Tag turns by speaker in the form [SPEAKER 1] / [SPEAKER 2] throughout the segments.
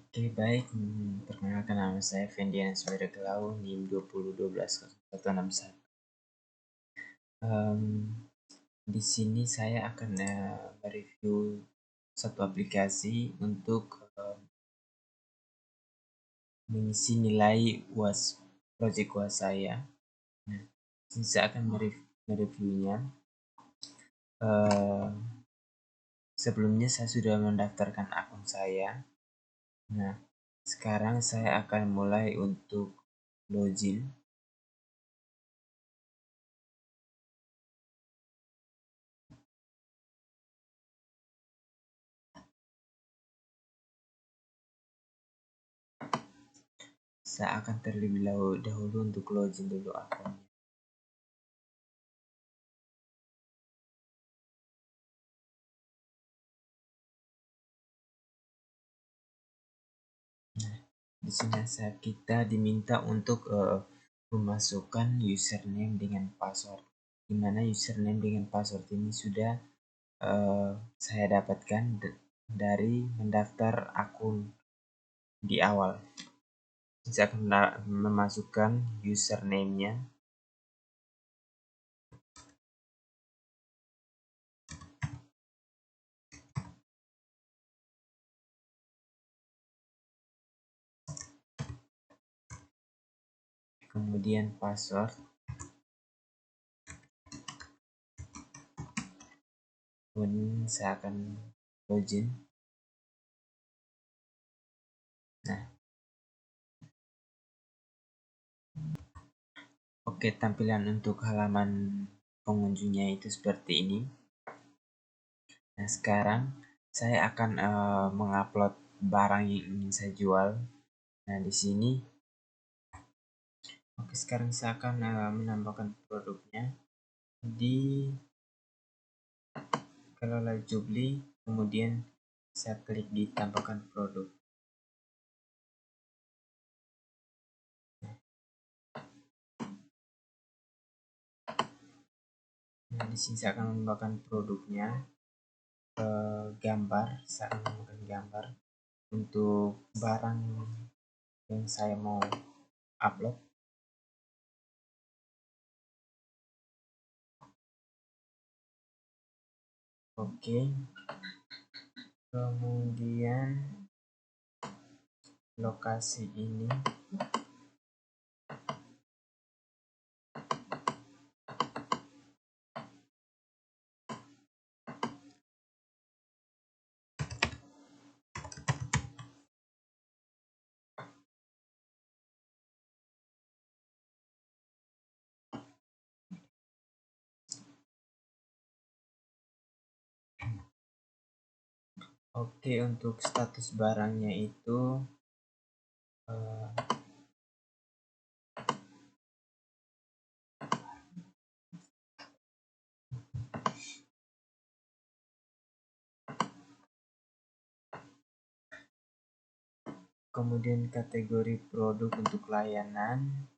[SPEAKER 1] Oke, baik. Perkenalkan nama saya Fendian Soeregelau, NIM 20120161. Di sini saya akan mereview satu aplikasi untuk mengisi nilai UAS project UAS saya. Nah, saya akan mereviewnya. Sebelumnya saya sudah mendaftarkan akun saya. Nah, sekarang saya akan mulai untuk login. Saya akan terlebih dahulu untuk login dulu akunnya. Nah, di sini kita diminta untuk memasukkan username dengan password. Dimana username dengan password ini sudah saya dapatkan dari mendaftar akun di awal. Saya akan memasukkan username-nya. Kemudian password. Kemudian saya akan login. Nah, oke, tampilan untuk halaman pengunjungnya itu seperti ini. Nah, sekarang saya akan mengupload barang yang ingin saya jual. Nah, di sini, oke, sekarang saya akan menambahkan produknya di kelola Jubli, kemudian saya klik di tambahkan produk. Nah, di sini saya akan menambahkan produknya, gambar. Saya akan menambahkan gambar untuk barang yang saya mau upload. Oke, kemudian lokasi ini oke. Untuk status barangnya itu kemudian kategori produk untuk layanan,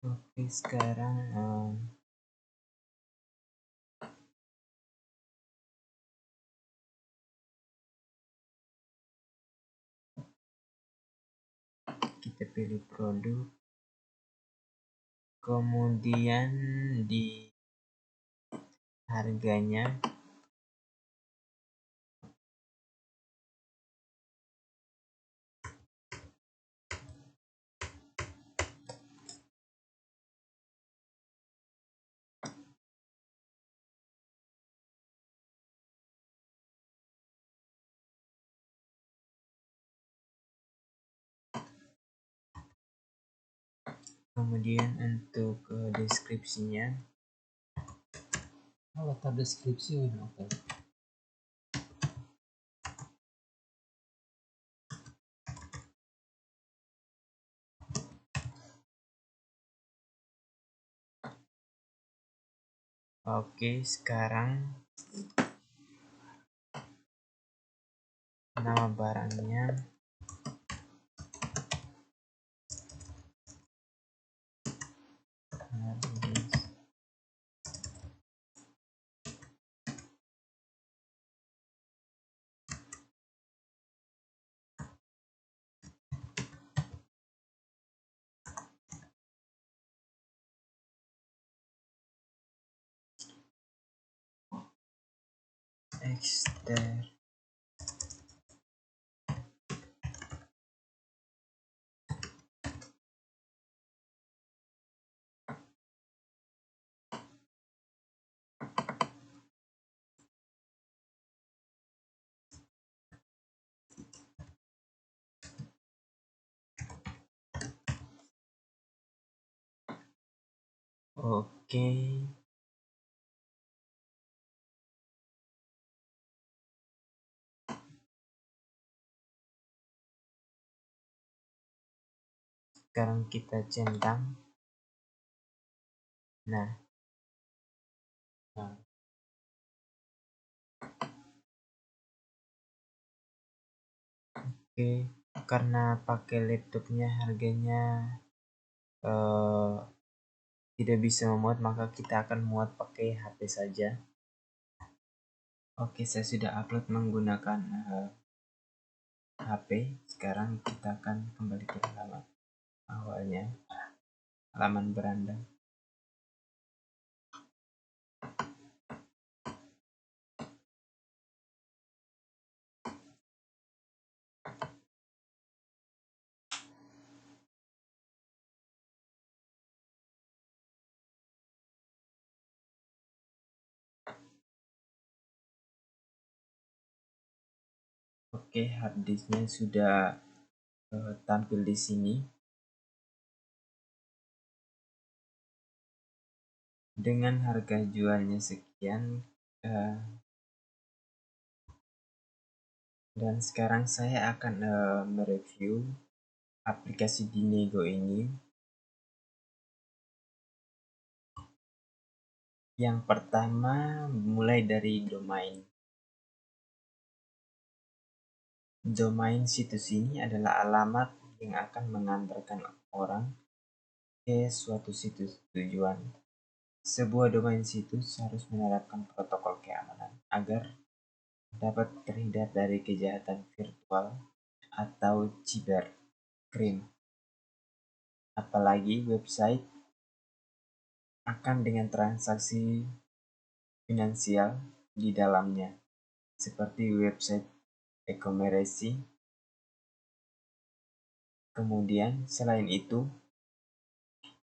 [SPEAKER 1] oke. Sekarang kita pilih produk, kemudian di harganya kemudian untuk deskripsinya letak deskripsi oke. Oke, sekarang nama barangnya Exter. Oke. Sekarang kita centang. Nah, oke, karena pakai laptopnya harganya tidak bisa memuat, maka kita akan muat pakai HP saja. Oke, saya sudah upload menggunakan HP. Sekarang kita akan kembali ke halaman awalnya, halaman beranda. Oke, harddisknya sudah tampil di sini. Dengan harga jualnya sekian, dan sekarang saya akan mereview aplikasi Dinego ini. Yang pertama, mulai dari domain. Domain situs ini adalah alamat yang akan mengantarkan orang ke suatu situs tujuan. Sebuah domain situs harus menerapkan protokol keamanan agar dapat terhindar dari kejahatan virtual atau cybercrime. Apalagi website akan dengan transaksi finansial di dalamnya, seperti website e-commerce. Kemudian selain itu,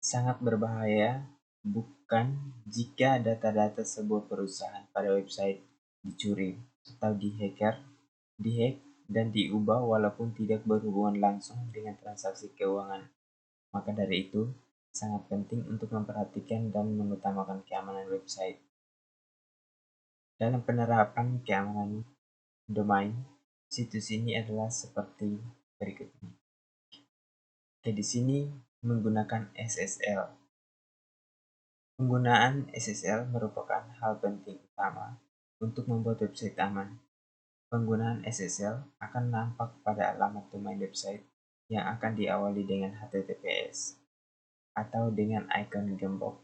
[SPEAKER 1] sangat berbahaya bukan jika data-data sebuah perusahaan pada website dicuri atau dihack dan diubah walaupun tidak berhubungan langsung dengan transaksi keuangan. Maka dari itu, sangat penting untuk memperhatikan dan mengutamakan keamanan website. Dalam penerapan keamanan domain, situs ini adalah seperti berikut ini. Oke, di sini menggunakan SSL. Penggunaan SSL merupakan hal penting utama untuk membuat website aman. Penggunaan SSL akan nampak pada alamat domain website yang akan diawali dengan HTTPS atau dengan ikon gembok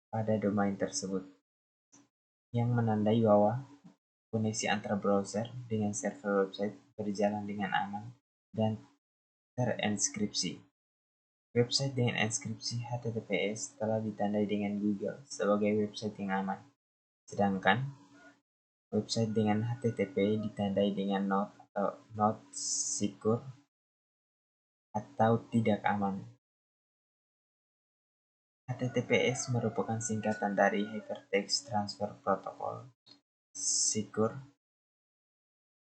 [SPEAKER 1] pada domain tersebut, yang menandai bahwa koneksi antara browser dengan server website berjalan dengan aman dan terenskripsi. Website dengan enskripsi HTTPS telah ditandai dengan Google sebagai website yang aman, sedangkan website dengan HTTP ditandai dengan not secure atau tidak aman. HTTPS merupakan singkatan dari Hypertext Transfer Protocol. Secure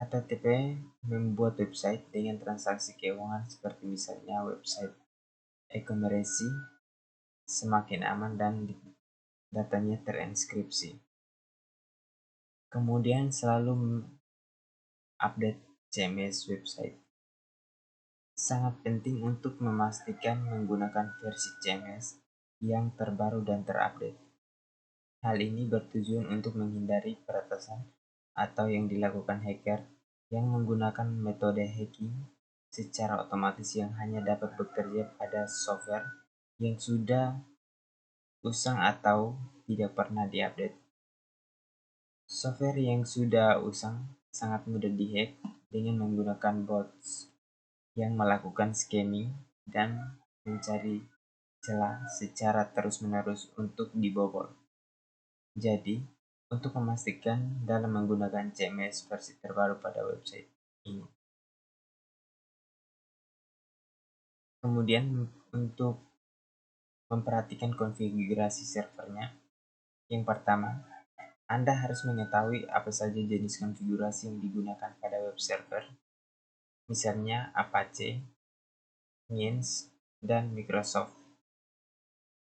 [SPEAKER 1] HTTP membuat website dengan transaksi keuangan seperti misalnya website e-commerce semakin aman dan datanya terenskripsi. Kemudian selalu update CMS website. Sangat penting untuk memastikan menggunakan versi CMS yang terbaru dan terupdate. Hal ini bertujuan untuk menghindari peretasan atau yang dilakukan hacker yang menggunakan metode hacking secara otomatis yang hanya dapat bekerja pada software yang sudah usang atau tidak pernah diupdate. Software yang sudah usang sangat mudah dihack dengan menggunakan bots yang melakukan scamming dan mencari celah secara terus-menerus untuk dibobol. Jadi, untuk memastikan dalam menggunakan CMS versi terbaru pada website ini. Kemudian untuk memperhatikan konfigurasi servernya, yang pertama, Anda harus mengetahui apa saja jenis konfigurasi yang digunakan pada web server, misalnya Apache, Minx, dan Microsoft.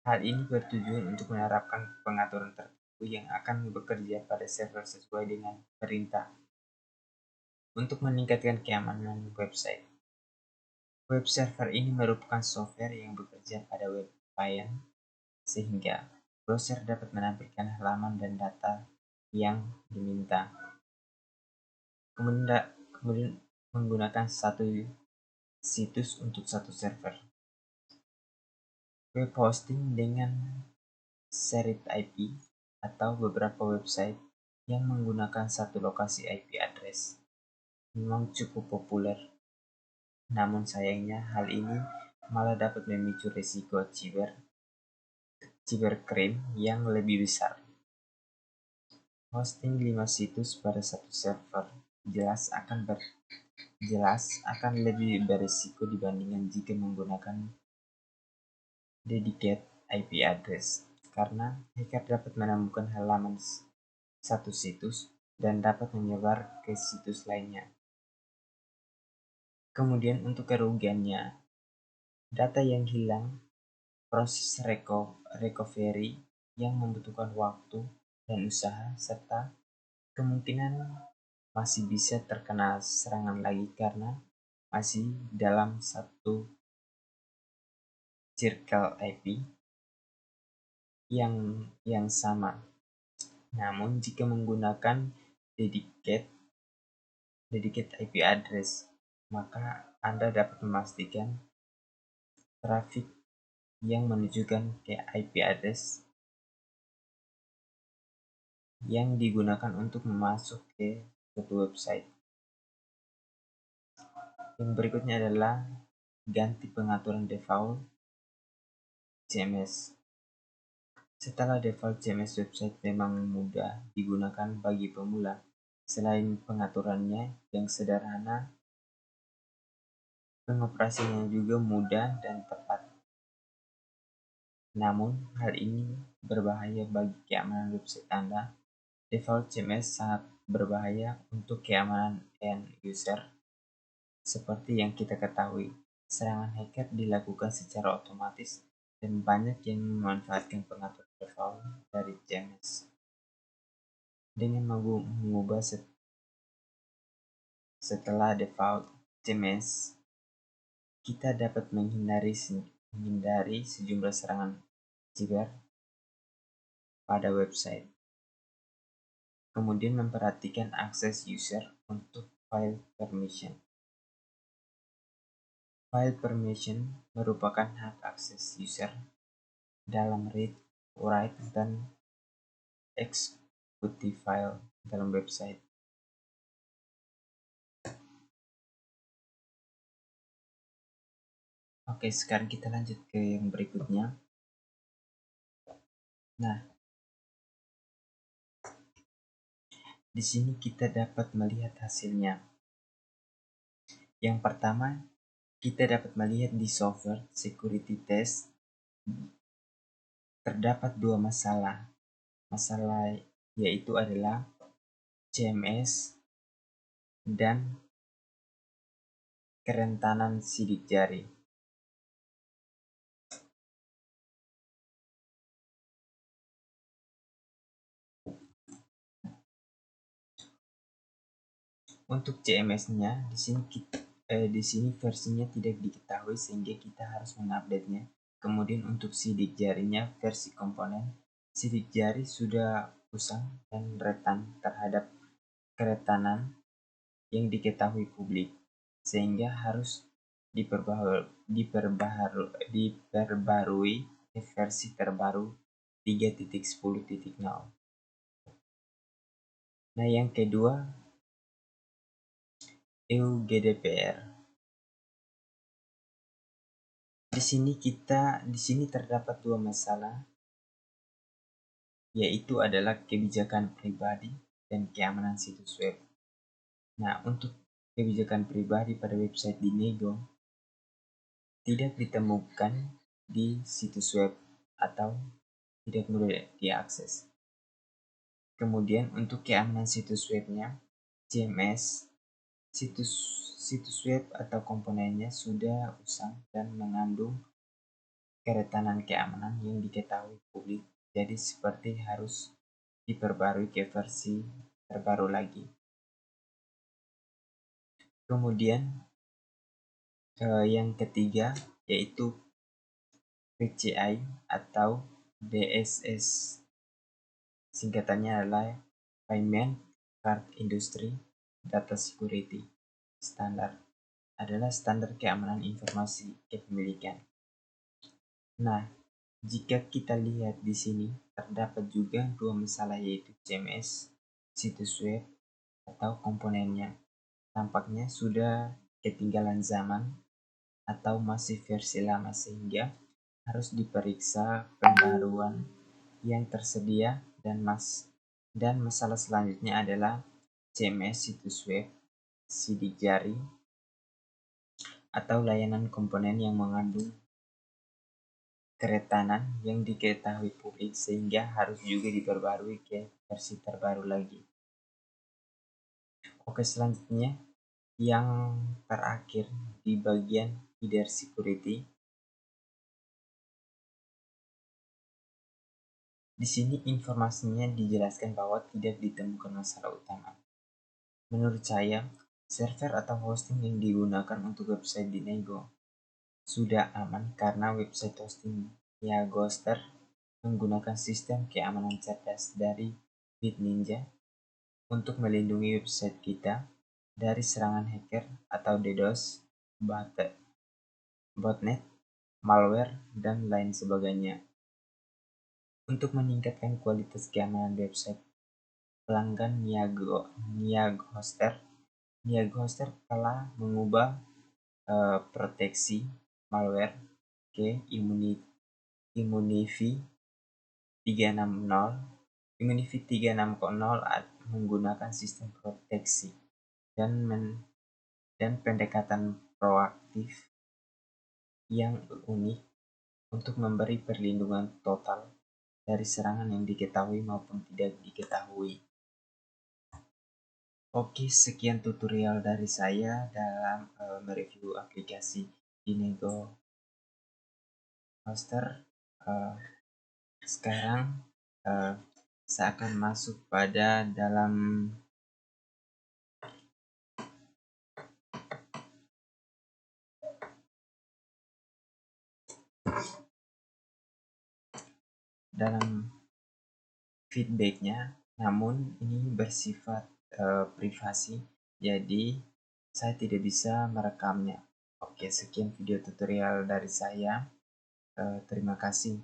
[SPEAKER 1] Hal ini bertujuan untuk menerapkan pengaturan tertentu yang akan bekerja pada server sesuai dengan perintah untuk meningkatkan keamanan website. Web server ini merupakan software yang bekerja pada web client sehingga browser dapat menampilkan halaman dan data yang diminta. Kemudian menggunakan satu situs untuk satu server. Web hosting dengan shared IP atau beberapa website yang menggunakan satu lokasi IP address memang cukup populer. Namun sayangnya hal ini malah dapat memicu risiko cybercrime yang lebih besar. Hosting 5 situs pada satu server jelas akan lebih berisiko dibandingkan jika menggunakan dedicated IP address, karena hacker dapat menemukan halaman satu situs dan dapat menyebar ke situs lainnya. Kemudian untuk kerugiannya, data yang hilang, proses recovery yang membutuhkan waktu dan usaha, serta kemungkinan masih bisa terkena serangan lagi karena masih dalam satu circle IP yang sama. Namun jika menggunakan dedicated IP address, maka Anda dapat memastikan traffic yang menunjukkan ke IP address yang digunakan untuk masuk ke suatu website. Yang berikutnya adalah ganti pengaturan default CMS. Setelah default CMS website memang mudah digunakan bagi pemula, selain pengaturannya yang sederhana, pengoperasiannya juga mudah dan tepat. Namun, hal ini berbahaya bagi keamanan website Anda. Default CMS sangat berbahaya untuk keamanan end user. Seperti yang kita ketahui, serangan hacker dilakukan secara otomatis dan banyak yang memanfaatkan pengaturan default dari CMS. Dengan mengubah setelah default CMS, kita dapat menghindari sejumlah serangan cyber pada website. Kemudian memperhatikan akses user untuk file permission. File permission merupakan hak akses user dalam read, write, dan execute file dalam website. Oke, sekarang kita lanjut ke yang berikutnya. Nah, di sini kita dapat melihat hasilnya. Yang pertama, kita dapat melihat di software security test terdapat dua masalah. Masalah yaitu adalah CMS dan kerentanan sidik jari. Untuk CMS-nya di sini versinya tidak diketahui sehingga kita harus mengupdate-nya. Kemudian untuk sidik jarinya versi komponen, sidik jari sudah usang dan rentan terhadap keretanan yang diketahui publik, sehingga harus diperbarui ke versi terbaru 3.10.0. Nah, yang kedua, EU GDPR. Di sini terdapat dua masalah, yaitu adalah kebijakan pribadi dan keamanan situs web. Nah, untuk kebijakan pribadi pada website di Nego tidak ditemukan di situs web atau tidak mudah diakses. Kemudian untuk keamanan situs webnya, CMS situs web atau komponennya sudah usang dan mengandung keretanan keamanan yang diketahui publik, jadi seperti harus diperbarui ke versi terbaru lagi. Kemudian yang ketiga yaitu PCI atau DSS, singkatannya adalah Payment Card Industry Data Security Standard, adalah standar keamanan informasi kepemilikan. Nah, jika kita lihat di sini terdapat juga dua masalah, yaitu CMS situs web atau komponennya tampaknya sudah ketinggalan zaman atau masih versi lama, sehingga harus diperiksa pembaruan yang tersedia. Dan masalah selanjutnya adalah CMS situs web, sidik jari, atau layanan komponen yang mengandung keretanan yang diketahui publik, sehingga harus juga diperbarui ke versi terbaru lagi. Oke, selanjutnya yang terakhir di bagian header security. Di sini informasinya dijelaskan bahwa tidak ditemukan masalah utama. Menurut saya, server atau hosting yang digunakan untuk website di Nego sudah aman karena website hosting Yagoster menggunakan sistem keamanan cerdas dari BitNinja untuk melindungi website kita dari serangan hacker atau DDoS, botnet, malware, dan lain sebagainya. Untuk meningkatkan kualitas keamanan website, pelanggan Niaghoster telah mengubah proteksi malware ke Immunivy 360 menggunakan sistem proteksi dan pendekatan proaktif yang unik untuk memberi perlindungan total dari serangan yang diketahui maupun tidak diketahui. Oke, sekian tutorial dari saya dalam mereview aplikasi di Nego Hoster. Sekarang saya akan masuk pada dalam feedbacknya, namun ini bersifat privasi, jadi saya tidak bisa merekamnya. Oke, sekian video tutorial dari saya. Terima kasih.